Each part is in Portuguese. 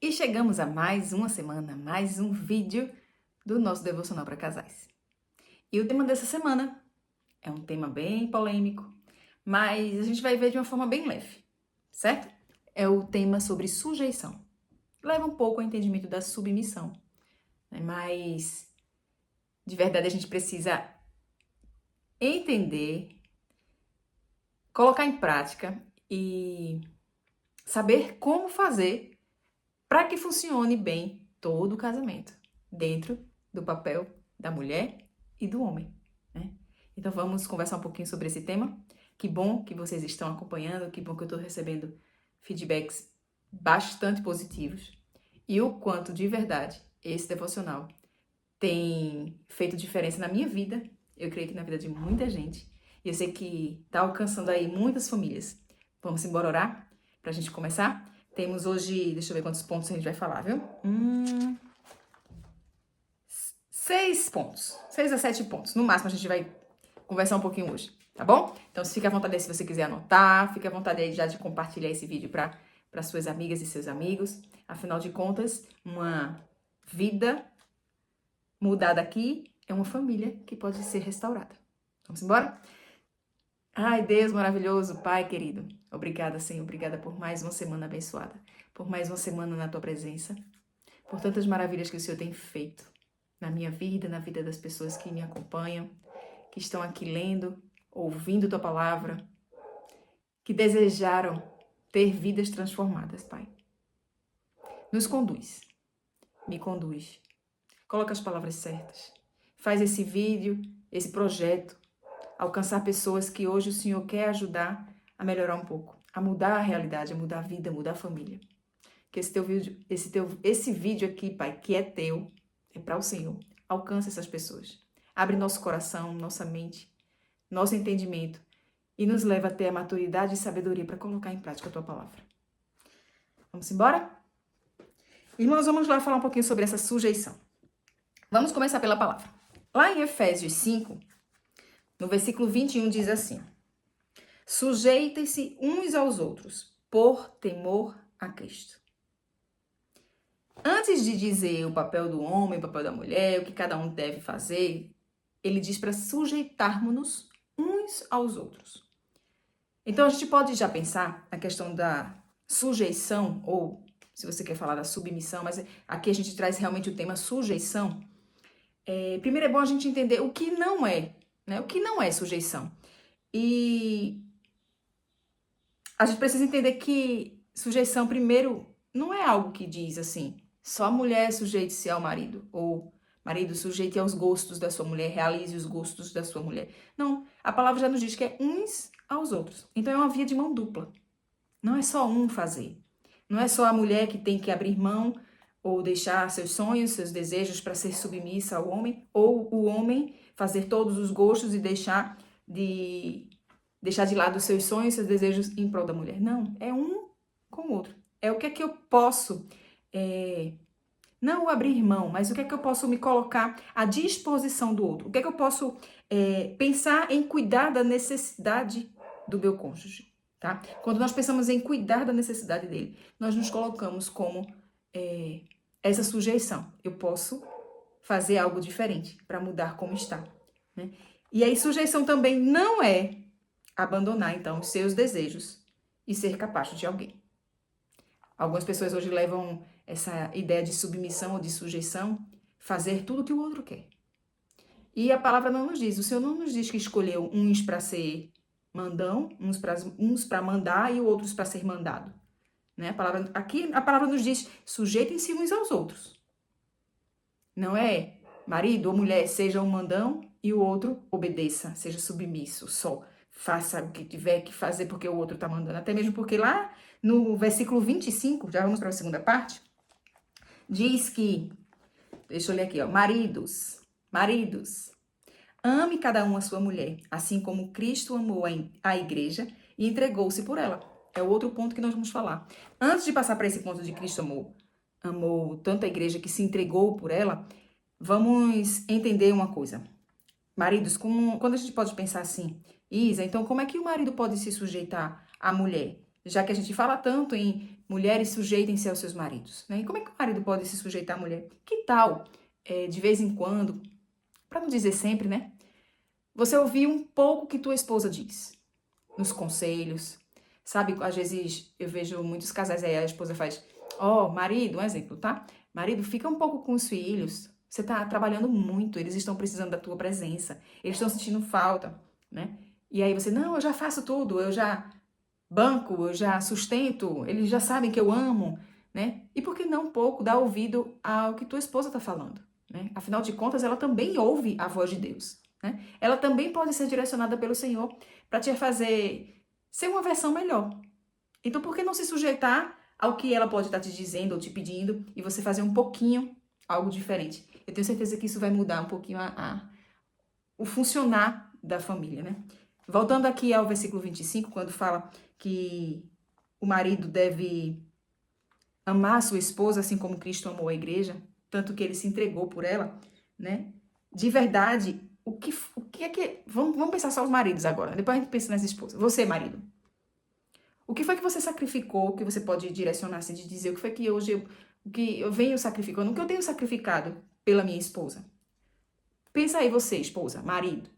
E chegamos a mais uma semana, mais um vídeo do nosso devocional para casais. E o tema dessa semana é um tema bem polêmico, mas a gente vai ver de uma forma bem leve, certo? É o tema sobre sujeição. Leva um pouco ao entendimento da submissão, né? Mas de verdade a gente precisa entender, colocar em prática e saber como fazer para que funcione bem todo o casamento, dentro do papel da mulher e do homem, né? Então vamos conversar um pouquinho sobre esse tema. Que bom que vocês estão acompanhando, que bom que eu estou recebendo feedbacks bastante positivos e o quanto de verdade esse devocional tem feito diferença na minha vida, eu creio que na vida de muita gente, e eu sei que está alcançando aí muitas famílias. Vamos embora orar para a gente começar? Temos hoje, deixa eu ver quantos pontos a gente vai falar, viu? 6 pontos, 6 a 7 pontos, no máximo a gente vai conversar um pouquinho hoje, tá bom? Então fique à vontade aí se você quiser anotar, fique à vontade aí já de compartilhar esse vídeo para suas amigas e seus amigos. Afinal de contas, uma vida mudada aqui é uma família que pode ser restaurada. Vamos embora? Ai, Deus maravilhoso, Pai querido. Obrigada, Senhor. Obrigada por mais uma semana abençoada. Por mais uma semana na Tua presença. Por tantas maravilhas que o Senhor tem feito na minha vida, na vida das pessoas que me acompanham, que estão aqui lendo, ouvindo Tua palavra, que desejaram ter vidas transformadas, Pai. Nos conduz. Me conduz. Coloca as palavras certas. Faz esse vídeo, esse projeto, alcançar pessoas que hoje o Senhor quer ajudar a melhorar um pouco, a mudar a realidade, a mudar a vida, a mudar a família. Que esse vídeo aqui, Pai, que é teu, é para o Senhor. Alcança essas pessoas. Abre nosso coração, nossa mente, nosso entendimento e nos leva a ter a maturidade e sabedoria para colocar em prática a tua palavra. Vamos embora? Irmãos, vamos lá falar um pouquinho sobre essa sujeição. Vamos começar pela palavra. Lá em Efésios 5, no versículo 21, diz assim: sujeitem-se uns aos outros, por temor a Cristo. Antes de dizer o papel do homem, o papel da mulher, o que cada um deve fazer, ele diz para sujeitarmos-nos uns aos outros. Então a gente pode já pensar na questão da sujeição, ou se você quer falar da submissão, mas aqui a gente traz realmente o tema sujeição. Primeiro é bom a gente entender o que não é, né? O que não é sujeição. E a gente precisa entender que sujeição, primeiro, não é algo que diz assim, só a mulher sujeite-se ao marido, ou marido sujeite aos gostos da sua mulher, realize os gostos da sua mulher. Não, a palavra já nos diz que é uns aos outros. Então é uma via de mão dupla. Não é só um fazer. Não é só a mulher que tem que abrir mão ou deixar seus sonhos, seus desejos para ser submissa ao homem, ou o homem fazer todos os gostos e deixar de lado os seus sonhos, seus desejos em prol da mulher. Não, é um com o outro. É o que é que eu posso, não abrir mão, mas o que é que eu posso me colocar à disposição do outro. O que é que eu posso pensar em cuidar da necessidade do meu cônjuge, tá? Quando nós pensamos em cuidar da necessidade dele, nós nos colocamos como essa sujeição. Eu posso fazer algo diferente para mudar como está, né? E aí sujeição também não é abandonar, então, os seus desejos e ser capacho de alguém. Algumas pessoas hoje levam essa ideia de submissão ou de sujeição, fazer tudo o que o outro quer. E a palavra não nos diz, o Senhor não nos diz que escolheu uns para ser mandão, uns para mandar e outros para ser mandado. Né? Aqui a palavra nos diz, sujeitem-se uns aos outros. Não é marido ou mulher, seja um mandão e o outro obedeça, seja submisso, só. Faça o que tiver que fazer porque o outro está mandando. Até mesmo porque lá no versículo 25, já vamos para a segunda parte, diz que, deixa eu ler aqui, ó, maridos, ame cada um a sua mulher, assim como Cristo amou a igreja e entregou-se por ela. É o outro ponto que nós vamos falar. Antes de passar para esse ponto de Cristo amou tanto a igreja que se entregou por ela, vamos entender uma coisa. Maridos, quando a gente pode pensar assim, Isa, então como é que o marido pode se sujeitar à mulher? Já que a gente fala tanto em mulheres sujeitem-se aos seus maridos, né? E como é que o marido pode se sujeitar à mulher? Que tal, de vez em quando, para não dizer sempre, né? Você ouvir um pouco o que tua esposa diz, nos conselhos, sabe? Às vezes eu vejo muitos casais aí, a esposa faz, marido, um exemplo, tá? Marido, fica um pouco com os filhos, você tá trabalhando muito, eles estão precisando da tua presença, eles estão sentindo falta, né? E aí você, não, eu já faço tudo, eu já banco, eu já sustento, eles já sabem que eu amo, né? E por que não um pouco dar ouvido ao que tua esposa tá falando, né? Afinal de contas, ela também ouve a voz de Deus, né? Ela também pode ser direcionada pelo Senhor para te fazer ser uma versão melhor. Então, por que não se sujeitar ao que ela pode estar te dizendo ou te pedindo e você fazer um pouquinho algo diferente? Eu tenho certeza que isso vai mudar um pouquinho o funcionar da família, né? Voltando aqui ao versículo 25, quando fala que o marido deve amar a sua esposa assim como Cristo amou a igreja, tanto que ele se entregou por ela, né? De verdade, o que é que... Vamos pensar só os maridos agora, depois a gente pensa nas esposas. Você, marido, o que foi que você sacrificou, que você pode direcionar assim, de dizer o que foi que hoje o que eu venho sacrificando, o que eu tenho sacrificado pela minha esposa? Pensa aí você, esposa, marido,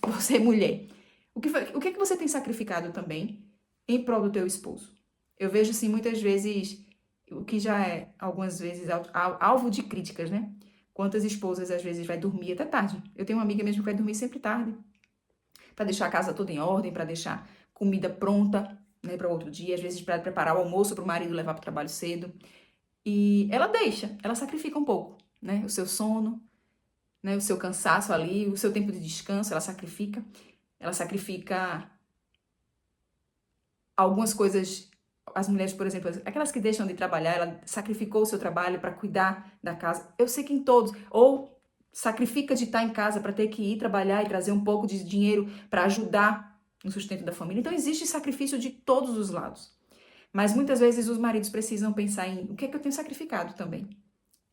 você, mulher. O que é que você tem sacrificado também em prol do teu esposo? Eu vejo, assim, muitas vezes, o que já é, algumas vezes, alvo de críticas, né? Quantas esposas, às vezes, vai dormir até tarde. Eu tenho uma amiga mesmo que vai dormir sempre tarde, para deixar a casa toda em ordem, para deixar comida pronta, né, para outro dia, às vezes para preparar o almoço para o marido levar para o trabalho cedo. E ela sacrifica um pouco, né? O seu sono, né, o seu cansaço ali, o seu tempo de descanso, ela sacrifica algumas coisas. As mulheres, por exemplo, aquelas que deixam de trabalhar, ela sacrificou o seu trabalho para cuidar da casa. Eu sei que em todos, ou sacrifica de estar em casa para ter que ir trabalhar e trazer um pouco de dinheiro para ajudar no sustento da família. Então existe sacrifício de todos os lados. Mas muitas vezes os maridos precisam pensar em o que é que eu tenho sacrificado também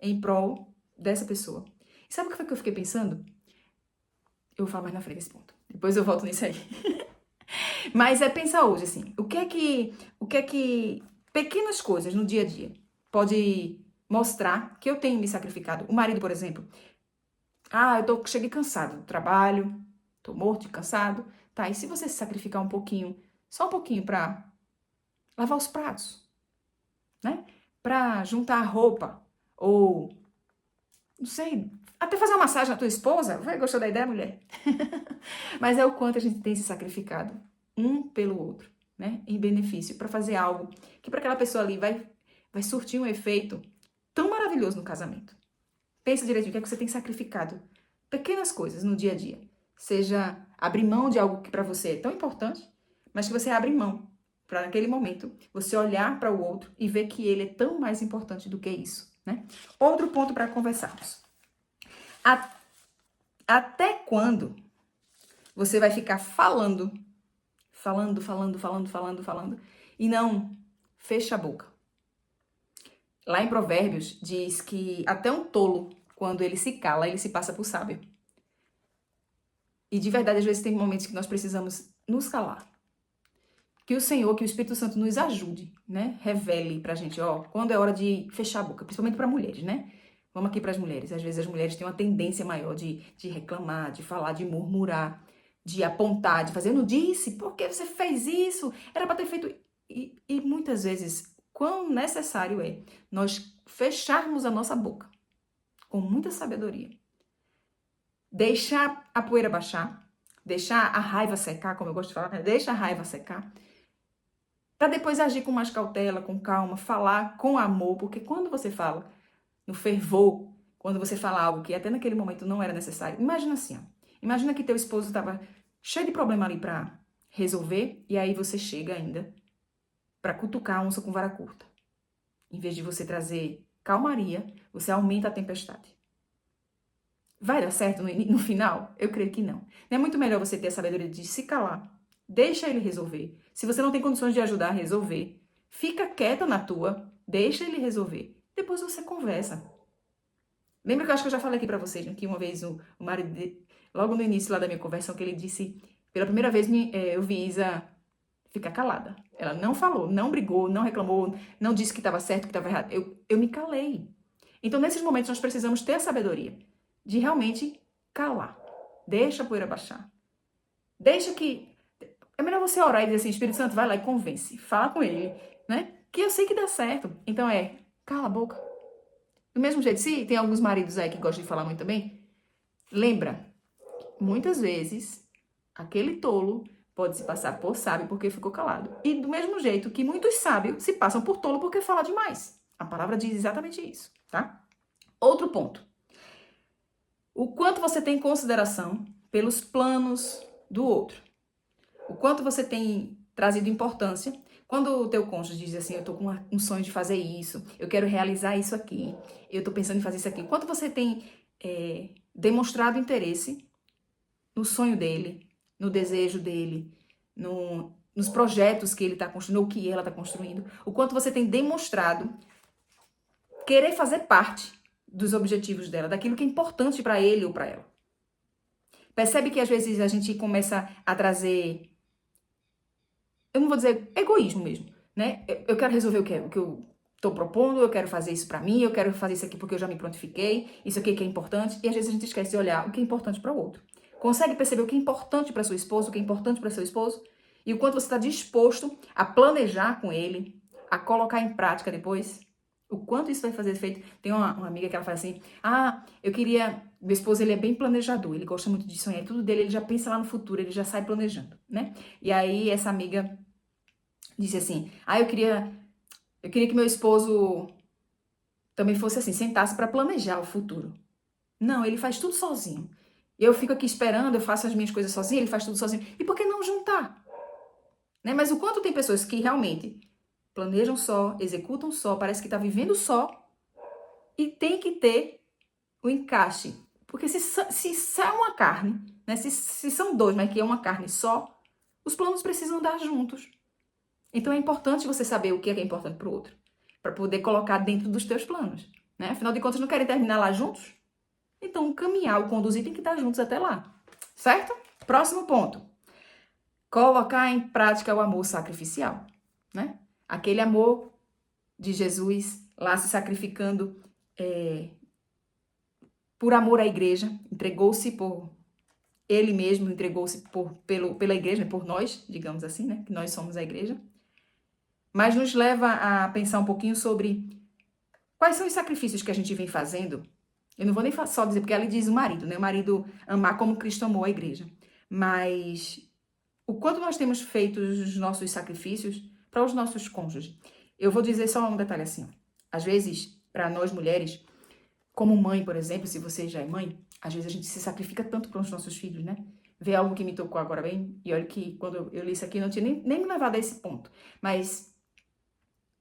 em prol dessa pessoa. E sabe o que foi que eu fiquei pensando? Eu vou falar mais na frente desse ponto. Depois eu volto nisso aí. Mas é pensar hoje, assim, o que é que pequenas coisas no dia a dia pode mostrar que eu tenho me sacrificado. O marido, por exemplo, cheguei cansado do trabalho, tô morto de cansado, tá? E se você se sacrificar um pouquinho, só um pouquinho pra lavar os pratos, né? Pra juntar a roupa, ou, não sei, até fazer uma massagem na tua esposa, vai, gostou da ideia, mulher? Mas é o quanto a gente tem se sacrificado um pelo outro, né? Em benefício, para fazer algo que para aquela pessoa ali vai surtir um efeito tão maravilhoso no casamento. Pensa direitinho o que é que você tem sacrificado. Pequenas coisas no dia a dia. Seja abrir mão de algo que para você é tão importante, mas que você abre mão para naquele momento você olhar para o outro e ver que ele é tão mais importante do que isso, né? Outro ponto para conversarmos. Até quando você vai ficar falando e não fecha a boca? Lá em Provérbios diz que até um tolo, quando ele se cala, ele se passa por sábio. E de verdade, às vezes tem momentos que nós precisamos nos calar. Que o Senhor, que o Espírito Santo nos ajude, né? Revele pra gente, quando é hora de fechar a boca, principalmente para mulheres, né? Vamos aqui para as mulheres. Às vezes as mulheres têm uma tendência maior de reclamar, de falar, de murmurar, de apontar, de fazer, eu não disse, por que você fez isso? Era para ter feito... E muitas vezes, quão necessário é nós fecharmos a nossa boca com muita sabedoria. Deixar a poeira baixar, deixar a raiva secar, como eu gosto de falar, né? Deixa a raiva secar, para depois agir com mais cautela, com calma, falar com amor, porque quando você fala no fervor, quando você fala algo que até naquele momento não era necessário, imagina assim, imagina que teu esposo estava cheio de problema ali para resolver, e aí você chega ainda para cutucar a onça com vara curta. Em vez de você trazer calmaria, você aumenta a tempestade. Vai dar certo no final? Eu creio que não. Não é muito melhor você ter a sabedoria de se calar, deixa ele resolver. Se você não tem condições de ajudar a resolver, fica quieta na tua, deixa ele resolver. Depois você conversa. Lembra que eu acho que eu já falei aqui pra vocês, né, que uma vez o marido, logo no início lá da minha conversão, que ele disse, pela primeira vez eu vi Isa Ficar calada. Ela não falou, não brigou, não reclamou, não disse que estava certo, que estava errado. Eu me calei. Então, nesses momentos, nós precisamos ter a sabedoria de realmente calar. Deixa a poeira baixar. Deixa que... É melhor você orar e dizer assim, Espírito Santo, vai lá e convence. Fala com ele, né? Que eu sei que dá certo. Então cala a boca. Do mesmo jeito, se tem alguns maridos aí que gostam de falar muito também, lembra, muitas vezes, aquele tolo pode se passar por sábio porque ficou calado. E do mesmo jeito que muitos sábios se passam por tolo porque falam demais. A palavra diz exatamente isso, tá? Outro ponto. O quanto você tem consideração pelos planos do outro. O quanto você tem trazido importância. Quando o teu cônjuge diz assim, eu tô com um sonho de fazer isso, eu quero realizar isso aqui, eu tô pensando em fazer isso aqui. O quanto você tem demonstrado interesse no sonho dele, no desejo dele, nos projetos que ele está construindo, ou que ela está construindo. O quanto você tem demonstrado querer fazer parte dos objetivos dela, daquilo que é importante para ele ou para ela. Percebe que às vezes a gente começa a trazer, eu não vou dizer egoísmo mesmo, né? Eu quero resolver o que eu estou propondo, eu quero fazer isso para mim, eu quero fazer isso aqui porque eu já me prontifiquei, isso aqui que é importante, e às vezes a gente esquece de olhar o que é importante para o outro. Consegue perceber o que é importante para sua esposa, o que é importante para seu esposo? E o quanto você está disposto a planejar com ele, a colocar em prática depois? O quanto isso vai fazer efeito? Tem uma amiga que ela fala assim, eu queria... Meu esposo, ele é bem planejador, ele gosta muito de sonhar, tudo dele, ele já pensa lá no futuro, ele já sai planejando, né? E aí essa amiga disse assim, eu queria que meu esposo também fosse assim, sentasse para planejar o futuro. Não, ele faz tudo sozinho. Eu fico aqui esperando, eu faço as minhas coisas sozinho, ele faz tudo sozinho. E por que não juntar? Né? Mas o quanto tem pessoas que realmente planejam só, executam só, parece que está vivendo só e tem que ter o encaixe. Porque se é uma carne, né? Se são dois, mas que é uma carne só, os planos precisam dar juntos. Então é importante você saber o que é importante para o outro, para poder colocar dentro dos teus planos. Né? Afinal de contas, não querem terminar lá juntos? Então, caminhar, o conduzir tem que estar juntos até lá. Certo? Próximo ponto. Colocar em prática o amor sacrificial. Né? Aquele amor de Jesus lá se sacrificando por amor à igreja. Entregou-se por ele mesmo, entregou-se pela igreja, por nós, digamos assim, né? Que nós somos a igreja. Mas nos leva a pensar um pouquinho sobre quais são os sacrifícios que a gente vem fazendo. Eu não vou nem só dizer, porque ela diz o marido, né? O marido amar como Cristo amou a igreja. Mas o quanto nós temos feito os nossos sacrifícios para os nossos cônjuges. Eu vou dizer só um detalhe assim. Às vezes, para nós mulheres, como mãe, por exemplo, se você já é mãe, às vezes a gente se sacrifica tanto para os nossos filhos, né? Vê algo que me tocou agora bem, e olha que quando eu li isso aqui, eu não tinha nem me levado a esse ponto. Mas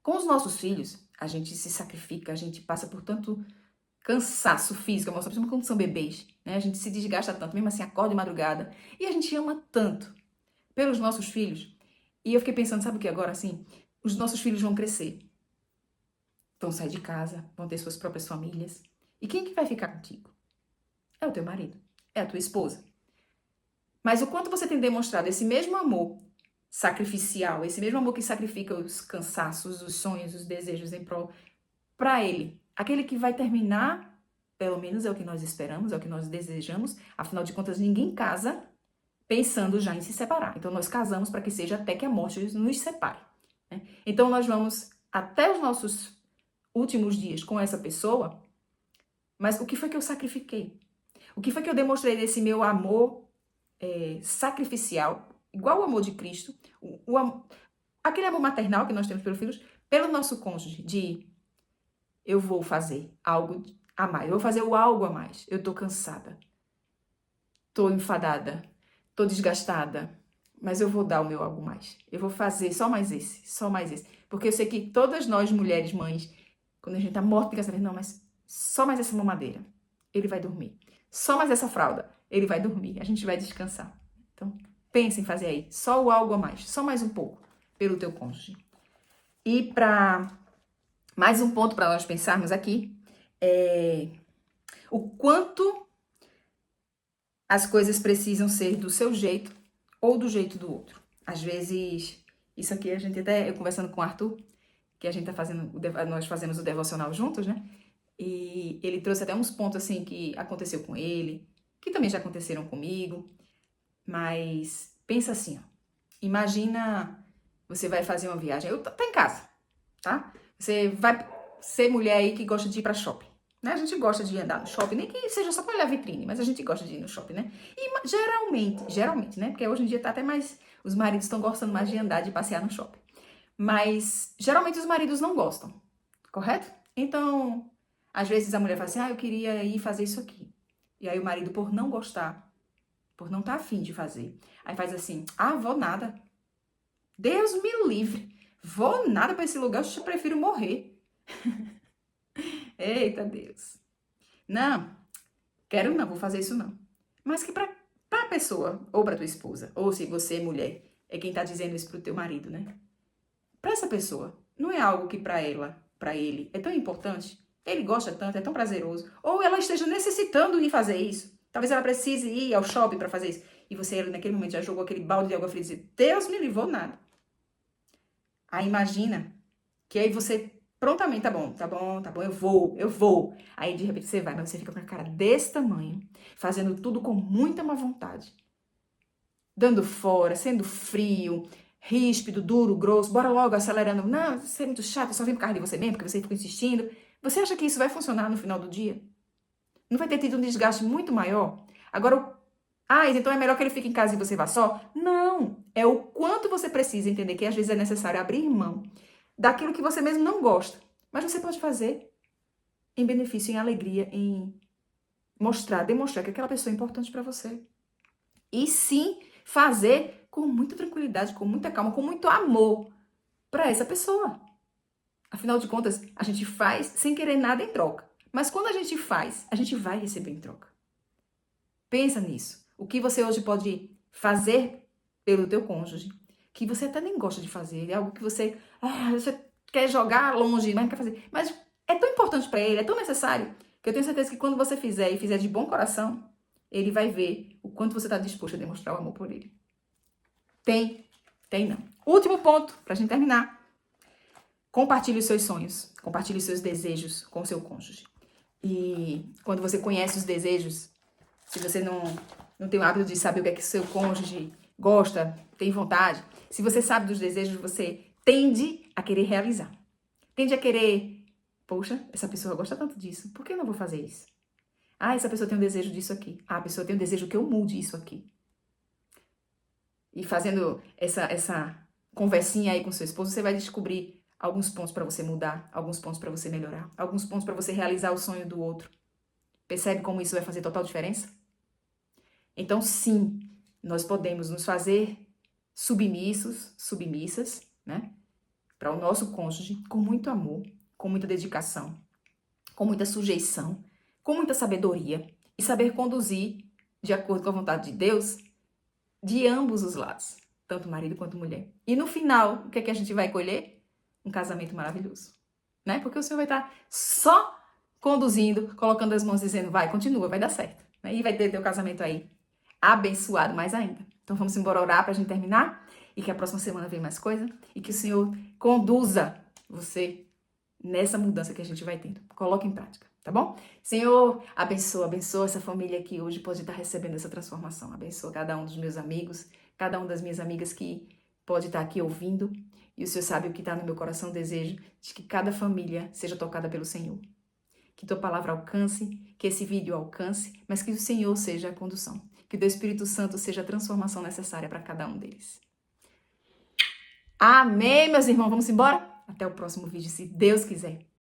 com os nossos filhos, a gente se sacrifica, a gente passa por tanto cansaço físico, emocional, principalmente quando são bebês, né? A gente se desgasta tanto, mesmo assim acorda de madrugada, e a gente ama tanto pelos nossos filhos. E eu fiquei pensando, sabe o que agora, assim? Os nossos filhos vão crescer, vão sair de casa, vão ter suas próprias famílias. E quem que vai ficar contigo? É o teu marido, é a tua esposa. Mas o quanto você tem demonstrado esse mesmo amor sacrificial, esse mesmo amor que sacrifica os cansaços, os sonhos, os desejos em prol para ele, aquele que vai terminar, pelo menos é o que nós esperamos, é o que nós desejamos, afinal de contas ninguém casa pensando já em se separar. Então nós casamos para que seja até que a morte nos separe. Né? Então nós vamos até os nossos últimos dias com essa pessoa, mas o que foi que eu sacrifiquei? O que foi que eu demonstrei desse meu amor sacrificial, igual o amor de Cristo, aquele amor maternal que nós temos pelos filhos, pelo nosso cônjuge, de eu vou fazer algo a mais, eu vou fazer o algo a mais, eu tô cansada, tô enfadada, tô desgastada, mas eu vou dar o meu algo mais, eu vou fazer só mais esse, porque eu sei que todas nós mulheres, mães, quando a gente tá morta de cansada, não, mas só mais essa mamadeira, ele vai dormir, só mais essa fralda, ele vai dormir, a gente vai descansar. Então, pensa em fazer aí, só o algo a mais, só mais um pouco, pelo teu cônjuge. E mais um ponto para nós pensarmos aqui é o quanto as coisas precisam ser do seu jeito ou do jeito do outro. Às vezes Isso aqui a gente até, eu conversando com o Arthur, que a gente tá fazendo, nós fazemos o devocional juntos, né? E ele trouxe até uns pontos assim que aconteceu com ele, que também já aconteceram comigo. Mas pensa assim, ó. Imagina você vai fazer uma viagem. Tá em casa, tá? Você vai ser mulher aí que gosta de ir pra shopping. Né? A gente gosta de andar no shopping, nem que seja só pra olhar a vitrine, mas a gente gosta de ir no shopping, né? E geralmente, né? Porque hoje em dia tá até mais. Os maridos estão gostando mais de andar, de passear no shopping. Mas geralmente os maridos não gostam, correto? Então, às vezes a mulher fala assim: eu queria ir fazer isso aqui. E aí o marido, por não gostar, por não estar afim de fazer, aí faz assim: vou nada. Deus me livre. Vou nada pra esse lugar, eu prefiro morrer. Eita Deus. Não, quero não, vou fazer isso não. Mas que pra pessoa, ou pra tua esposa, ou se você, mulher, é quem tá dizendo isso pro teu marido, né? Pra essa pessoa, não é algo que pra ela, pra ele, é tão importante, ele gosta tanto, é tão prazeroso, ou ela esteja necessitando de fazer isso. Talvez ela precise ir ao shopping pra fazer isso. E você, naquele momento, já jogou aquele balde de água fria e disse: Deus me livrou nada. Aí imagina que aí você prontamente, tá bom, eu vou. Aí de repente você vai, mas você fica com a cara desse tamanho, fazendo tudo com muita má vontade. Dando fora, sendo frio, ríspido, duro, grosso, bora logo, acelerando. Não, você é muito chato, eu só vim por causa de você mesmo, porque você fica insistindo. Você acha que isso vai funcionar no final do dia? Não vai ter tido um desgaste muito maior? Agora, então é melhor que ele fique em casa e você vá só? Não, é o quanto você precisa entender que às vezes é necessário abrir mão daquilo que você mesmo não gosta. Mas você pode fazer em benefício, em alegria, em demonstrar que aquela pessoa é importante para você. E sim, fazer com muita tranquilidade, com muita calma, com muito amor para essa pessoa. Afinal de contas, a gente faz sem querer nada em troca. Mas quando a gente faz, a gente vai receber em troca. Pensa nisso. O que você hoje pode fazer pelo teu cônjuge, que você até nem gosta de fazer, é algo que você quer jogar longe, mas não quer fazer. Mas é tão importante para ele, é tão necessário, que eu tenho certeza que quando você fizer e fizer de bom coração, ele vai ver o quanto você está disposto a demonstrar o amor por ele. Tem não. Último ponto, pra gente terminar. Compartilhe os seus sonhos, compartilhe os seus desejos com o seu cônjuge. E quando você conhece os desejos, se você não tem o hábito de saber o que é que o seu cônjuge gosta, tem vontade, se você sabe dos desejos, você tende a querer realizar. Tende a querer, poxa, essa pessoa gosta tanto disso, por que eu não vou fazer isso? Essa pessoa tem um desejo disso aqui. A pessoa tem um desejo que eu mude isso aqui. E fazendo essa conversinha aí com seu esposo, você vai descobrir alguns pontos para você mudar, alguns pontos para você melhorar, alguns pontos para você realizar o sonho do outro. Percebe como isso vai fazer total diferença? Então, sim, nós podemos nos fazer submissos, submissas, né? Para o nosso cônjuge, com muito amor, com muita dedicação, com muita sujeição, com muita sabedoria e saber conduzir de acordo com a vontade de Deus de ambos os lados, tanto marido quanto mulher. E no final, o que é que a gente vai colher? Um casamento maravilhoso, né? Porque o Senhor vai estar só conduzindo, colocando as mãos dizendo: vai, continua, vai dar certo. Né? E vai ter teu casamento aí abençoado mais ainda. Então vamos embora orar pra gente terminar e que a próxima semana venha mais coisa e que o Senhor conduza você nessa mudança que a gente vai tendo. Coloque em prática, tá bom? Senhor, abençoa essa família que hoje pode estar recebendo essa transformação. Abençoa cada um dos meus amigos, cada uma das minhas amigas que pode estar aqui ouvindo. E o Senhor sabe o que está no meu coração, desejo de que cada família seja tocada pelo Senhor. Que tua palavra alcance, que esse vídeo alcance, mas que o Senhor seja a condução. Que o teu Espírito Santo seja a transformação necessária para cada um deles. Amém, meus irmãos. Vamos embora? Até o próximo vídeo, se Deus quiser.